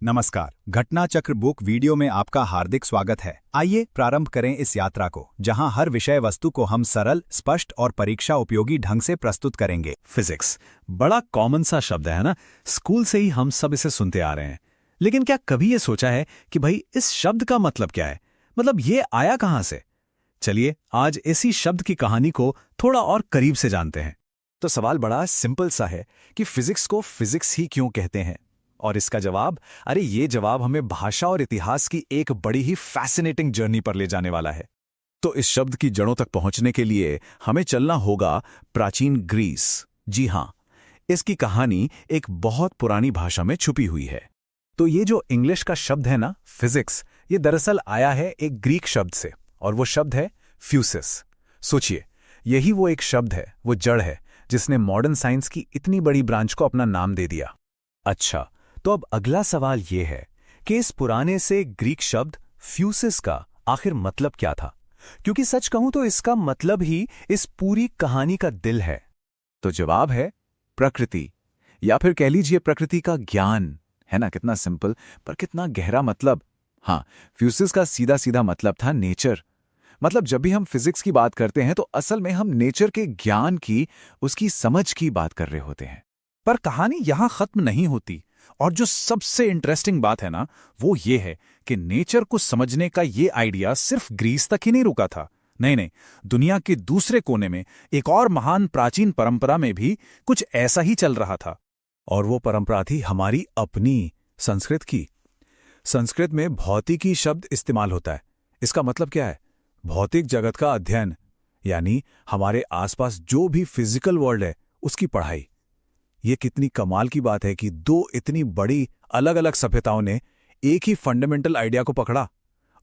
नमस्कार। घटना चक्र बुक वीडियो में आपका हार्दिक स्वागत है। आइए प्रारंभ करें इस यात्रा को, जहां हर विषय वस्तु को हम सरल, स्पष्ट और परीक्षा उपयोगी ढंग से प्रस्तुत करेंगे। फिजिक्स बड़ा कॉमन सा शब्द है ना, स्कूल से ही हम सब इसे सुनते आ रहे हैं। लेकिन क्या कभी ये सोचा है कि भाई इस शब्द का मतलब क्या है, मतलब ये आया कहां से? चलिए आज इसी शब्द की कहानी को थोड़ा और करीब से जानते हैं। तो सवाल बड़ा सिंपल सा है कि फिजिक्स को फिजिक्स ही क्यों कहते हैं, और इसका जवाब, अरे ये जवाब हमें भाषा और इतिहास की एक बड़ी ही फैसिनेटिंग जर्नी पर ले जाने वाला है। तो इस शब्द की जड़ों तक पहुंचने के लिए हमें चलना होगा प्राचीन ग्रीस। जी हां, इसकी कहानी एक बहुत पुरानी भाषा में छुपी हुई है। तो ये जो इंग्लिश का शब्द है ना, फिजिक्स, ये दरअसल आया है एक ग्रीक शब्द से, और वो शब्द है फ्यूसिस। सोचिए, यही वो एक शब्द है, वो जड़ है जिसने मॉडर्न साइंस की इतनी बड़ी ब्रांच को अपना नाम दे दिया। अच्छा, तो अब अगला सवाल ये है कि इस पुराने से ग्रीक शब्द फ्यूसिस का आखिर मतलब क्या था? क्योंकि सच कहूं तो इसका मतलब ही इस पूरी कहानी का दिल है। तो जवाब है प्रकृति, या फिर कह लीजिए प्रकृति का ज्ञान। है ना, कितना सिंपल पर कितना गहरा मतलब। हाँ, फ्यूसिस का सीधा सीधा मतलब था नेचर। मतलब जब भी हम फिजिक्स की बात करते हैं तो असल में हम नेचर के ज्ञान की, उसकी समझ की बात कर रहे होते हैं। पर कहानी यहां खत्म नहीं होती, और जो सबसे इंटरेस्टिंग बात है ना, वो ये है कि नेचर को समझने का ये आइडिया सिर्फ ग्रीस तक ही नहीं रुका था। नहीं, दुनिया के दूसरे कोने में एक और महान प्राचीन परंपरा में भी कुछ ऐसा ही चल रहा था। और वो परंपरा थी हमारी अपनी, संस्कृत की। संस्कृत में भौतिकी शब्द इस्तेमाल होता है। इसका मतलब क्या है? भौतिक जगत का अध्ययन, यानी हमारे आसपास जो भी फिजिकल वर्ल्ड है उसकी पढ़ाई। ये कितनी कमाल की बात है कि दो इतनी बड़ी अलग अलग सभ्यताओं ने एक ही फंडामेंटल आइडिया को पकड़ा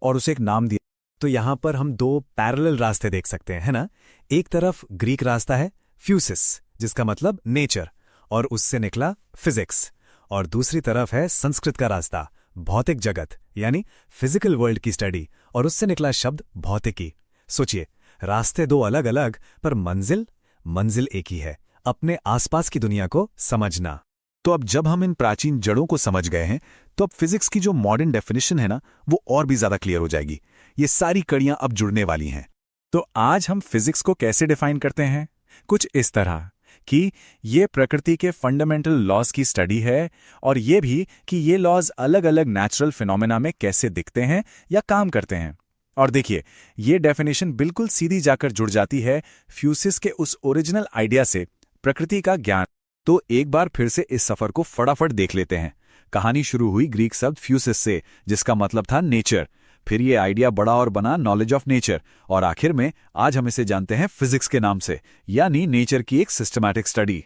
और उसे एक नाम दिया। तो यहां पर हम दो पैरेलल रास्ते देख सकते हैं, है ना? एक तरफ ग्रीक रास्ता है फ्यूसिस, जिसका मतलब नेचर, और उससे निकला फिजिक्स। और दूसरी तरफ है संस्कृत का रास्ता, भौतिक जगत यानी फिजिकल वर्ल्ड की स्टडी, और उससे निकला शब्द भौतिकी। सोचिए, रास्ते दो अलग अलग, पर मंजिल एक ही है, अपने आसपास की दुनिया को समझना। तो अब जब हम इन प्राचीन जड़ों को समझ गए हैं, तो अब फिजिक्स की जो मॉडर्न डेफिनेशन है ना, वो और भी ज्यादा क्लियर हो जाएगी। ये सारी कड़ियां अब जुड़ने वाली हैं। तो आज हम फिजिक्स को कैसे डिफाइन करते हैं? कुछ इस तरह कि ये प्रकृति के फंडामेंटल लॉज की स्टडी है, और ये भी कि ये लॉज अलग अलग नेचुरल फिनोमेना में कैसे दिखते हैं या काम करते हैं। और देखिए, ये डेफिनेशन बिल्कुल सीधी जाकर जुड़ जाती है फ्यूसिस के उस ओरिजिनल आइडिया से, प्रकृति का ज्ञान। तो एक बार फिर से इस सफर को फटाफट देख लेते हैं। कहानी शुरू हुई ग्रीक शब्द फ्यूसिस से, जिसका मतलब था नेचर। फिर ये आइडिया बड़ा और बना नॉलेज ऑफ नेचर, और आखिर में आज हम इसे जानते हैं फिजिक्स के नाम से, यानी नेचर की एक सिस्टमैटिक स्टडी।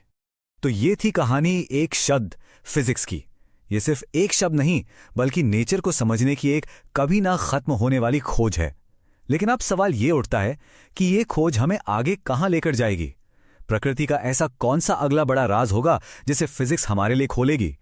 तो ये थी कहानी एक शब्द फिजिक्स की। ये सिर्फ एक शब्द नहीं, बल्कि नेचर को समझने की एक कभी ना खत्म होने वाली खोज है। लेकिन अब सवाल ये उठता है कि ये खोज हमें आगे कहां लेकर जाएगी? प्रकृति का ऐसा कौन सा अगला बड़ा राज होगा जिसे फिजिक्स हमारे लिए खोलेगी?